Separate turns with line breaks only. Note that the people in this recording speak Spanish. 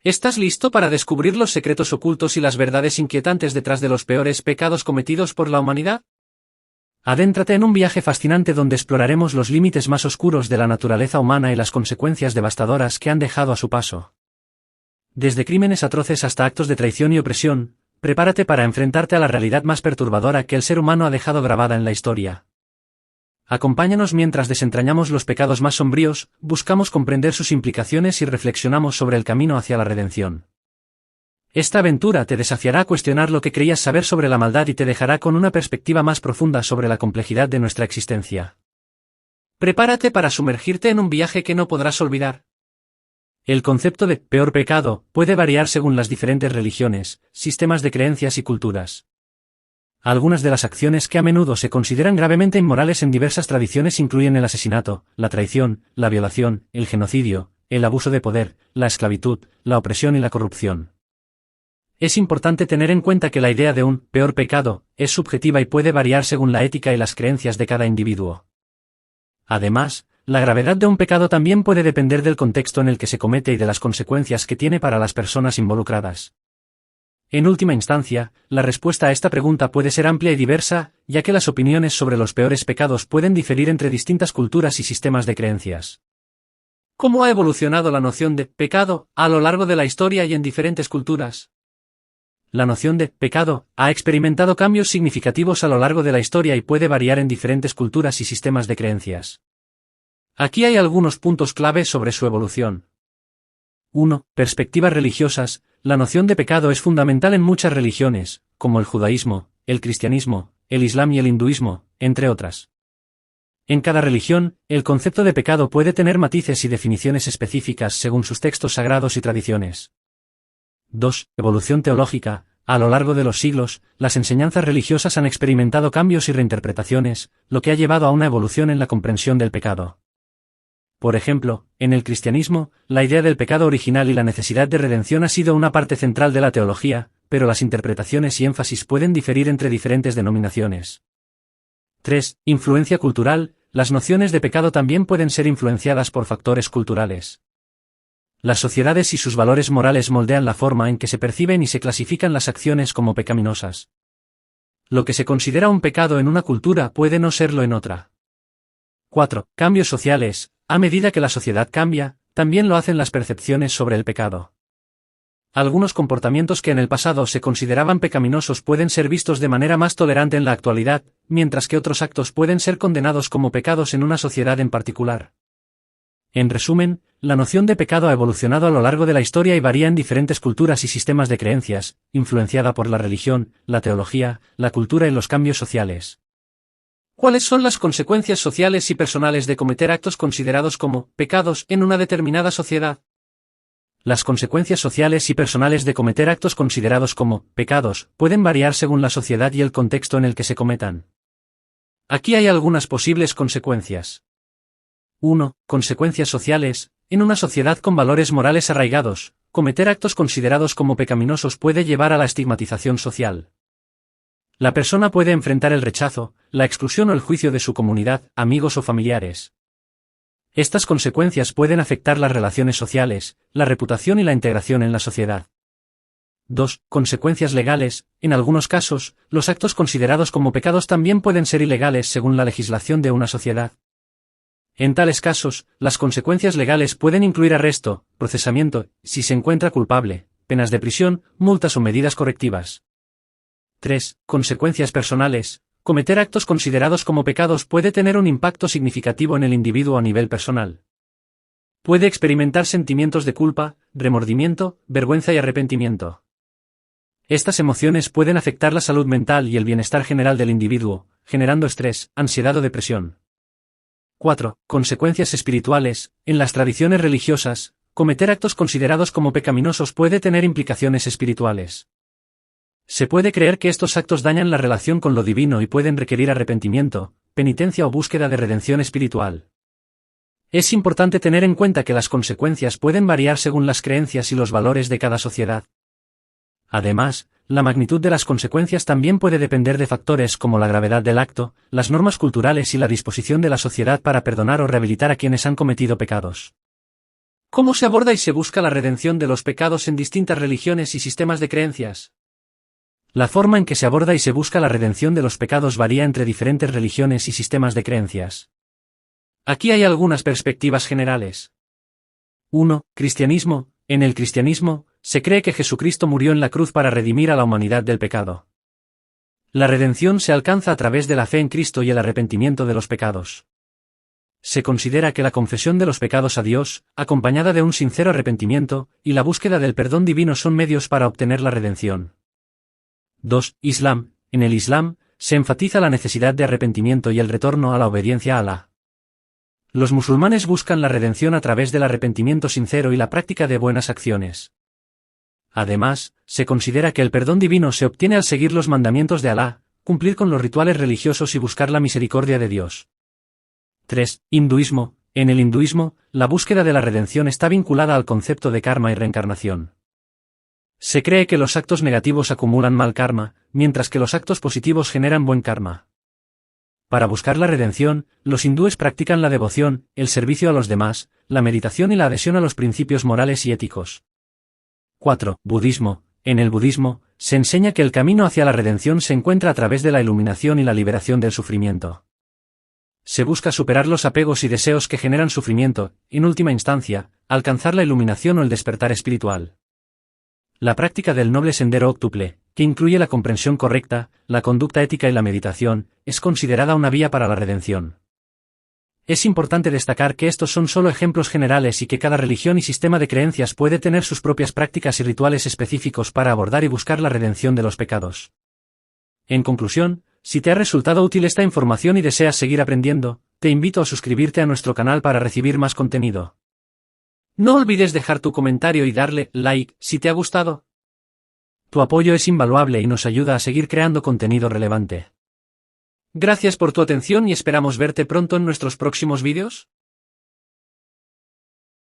¿Estás listo para descubrir los secretos ocultos y las verdades inquietantes detrás de los peores pecados cometidos por la humanidad? Adéntrate en un viaje fascinante donde exploraremos los límites más oscuros de la naturaleza humana y las consecuencias devastadoras que han dejado a su paso. Desde crímenes atroces hasta actos de traición y opresión, prepárate para enfrentarte a la realidad más perturbadora que el ser humano ha dejado grabada en la historia. Acompáñanos mientras desentrañamos los pecados más sombríos, buscamos comprender sus implicaciones y reflexionamos sobre el camino hacia la redención. Esta aventura te desafiará a cuestionar lo que creías saber sobre la maldad y te dejará con una perspectiva más profunda sobre la complejidad de nuestra existencia. Prepárate para sumergirte en un viaje que no podrás olvidar. El concepto de peor pecado puede variar según las diferentes religiones, sistemas de creencias y culturas. Algunas de las acciones que a menudo se consideran gravemente inmorales en diversas tradiciones incluyen el asesinato, la traición, la violación, el genocidio, el abuso de poder, la esclavitud, la opresión y la corrupción. Es importante tener en cuenta que la idea de un peor pecado es subjetiva y puede variar según la ética y las creencias de cada individuo. Además, la gravedad de un pecado también puede depender del contexto en el que se comete y de las consecuencias que tiene para las personas involucradas. En última instancia, la respuesta a esta pregunta puede ser amplia y diversa, ya que las opiniones sobre los peores pecados pueden diferir entre distintas culturas y sistemas de creencias. ¿Cómo ha evolucionado la noción de pecado a lo largo de la historia y en diferentes culturas? La noción de pecado ha experimentado cambios significativos a lo largo de la historia y puede variar en diferentes culturas y sistemas de creencias. Aquí hay algunos puntos clave sobre su evolución. 1. Perspectivas religiosas. La noción de pecado es fundamental en muchas religiones, como el judaísmo, el cristianismo, el islam y el hinduismo, entre otras. En cada religión, el concepto de pecado puede tener matices y definiciones específicas según sus textos sagrados y tradiciones. 2. Evolución teológica. A lo largo de los siglos, las enseñanzas religiosas han experimentado cambios y reinterpretaciones, lo que ha llevado a una evolución en la comprensión del pecado. Por ejemplo, en el cristianismo, la idea del pecado original y la necesidad de redención ha sido una parte central de la teología, pero las interpretaciones y énfasis pueden diferir entre diferentes denominaciones. 3. Influencia cultural. Las nociones de pecado también pueden ser influenciadas por factores culturales. Las sociedades y sus valores morales moldean la forma en que se perciben y se clasifican las acciones como pecaminosas. Lo que se considera un pecado en una cultura puede no serlo en otra. 4. Cambios sociales. A medida que la sociedad cambia, también lo hacen las percepciones sobre el pecado. Algunos comportamientos que en el pasado se consideraban pecaminosos pueden ser vistos de manera más tolerante en la actualidad, mientras que otros actos pueden ser condenados como pecados en una sociedad en particular. En resumen, la noción de pecado ha evolucionado a lo largo de la historia y varía en diferentes culturas y sistemas de creencias, influenciada por la religión, la teología, la cultura y los cambios sociales. ¿Cuáles son las consecuencias sociales y personales de cometer actos considerados como pecados en una determinada sociedad? Las consecuencias sociales y personales de cometer actos considerados como pecados pueden variar según la sociedad y el contexto en el que se cometan. Aquí hay algunas posibles consecuencias. 1. Consecuencias sociales. En una sociedad con valores morales arraigados, cometer actos considerados como pecaminosos puede llevar a la estigmatización social. La persona puede enfrentar el rechazo, la exclusión o el juicio de su comunidad, amigos o familiares. Estas consecuencias pueden afectar las relaciones sociales, la reputación y la integración en la sociedad. 2. Consecuencias legales. En algunos casos, los actos considerados como pecados también pueden ser ilegales según la legislación de una sociedad. En tales casos, las consecuencias legales pueden incluir arresto, procesamiento, si se encuentra culpable, penas de prisión, multas o medidas correctivas. 3. Consecuencias personales. Cometer actos considerados como pecados puede tener un impacto significativo en el individuo a nivel personal. Puede experimentar sentimientos de culpa, remordimiento, vergüenza y arrepentimiento. Estas emociones pueden afectar la salud mental y el bienestar general del individuo, generando estrés, ansiedad o depresión. 4. Consecuencias espirituales. En las tradiciones religiosas, cometer actos considerados como pecaminosos puede tener implicaciones espirituales. Se puede creer que estos actos dañan la relación con lo divino y pueden requerir arrepentimiento, penitencia o búsqueda de redención espiritual. Es importante tener en cuenta que las consecuencias pueden variar según las creencias y los valores de cada sociedad. Además, la magnitud de las consecuencias también puede depender de factores como la gravedad del acto, las normas culturales y la disposición de la sociedad para perdonar o rehabilitar a quienes han cometido pecados. ¿Cómo se aborda y se busca la redención de los pecados en distintas religiones y sistemas de creencias? La forma en que se aborda y se busca la redención de los pecados varía entre diferentes religiones y sistemas de creencias. Aquí hay algunas perspectivas generales. 1. Cristianismo. En el cristianismo, se cree que Jesucristo murió en la cruz para redimir a la humanidad del pecado. La redención se alcanza a través de la fe en Cristo y el arrepentimiento de los pecados. Se considera que la confesión de los pecados a Dios, acompañada de un sincero arrepentimiento, y la búsqueda del perdón divino son medios para obtener la redención. 2. Islam. En el Islam, se enfatiza la necesidad de arrepentimiento y el retorno a la obediencia a Alá. Los musulmanes buscan la redención a través del arrepentimiento sincero y la práctica de buenas acciones. Además, se considera que el perdón divino se obtiene al seguir los mandamientos de Alá, cumplir con los rituales religiosos y buscar la misericordia de Dios. 3. Hinduismo. En el hinduismo, la búsqueda de la redención está vinculada al concepto de karma y reencarnación. Se cree que los actos negativos acumulan mal karma, mientras que los actos positivos generan buen karma. Para buscar la redención, los hindúes practican la devoción, el servicio a los demás, la meditación y la adhesión a los principios morales y éticos. 4. Budismo. En el budismo, se enseña que el camino hacia la redención se encuentra a través de la iluminación y la liberación del sufrimiento. Se busca superar los apegos y deseos que generan sufrimiento, en última instancia, alcanzar la iluminación o el despertar espiritual. La práctica del noble sendero óctuple, que incluye la comprensión correcta, la conducta ética y la meditación, es considerada una vía para la redención. Es importante destacar que estos son solo ejemplos generales y que cada religión y sistema de creencias puede tener sus propias prácticas y rituales específicos para abordar y buscar la redención de los pecados. En conclusión, si te ha resultado útil esta información y deseas seguir aprendiendo, te invito a suscribirte a nuestro canal para recibir más contenido. No olvides dejar tu comentario y darle like si te ha gustado. Tu apoyo es invaluable y nos ayuda a seguir creando contenido relevante. Gracias por tu atención y esperamos verte pronto en nuestros próximos vídeos.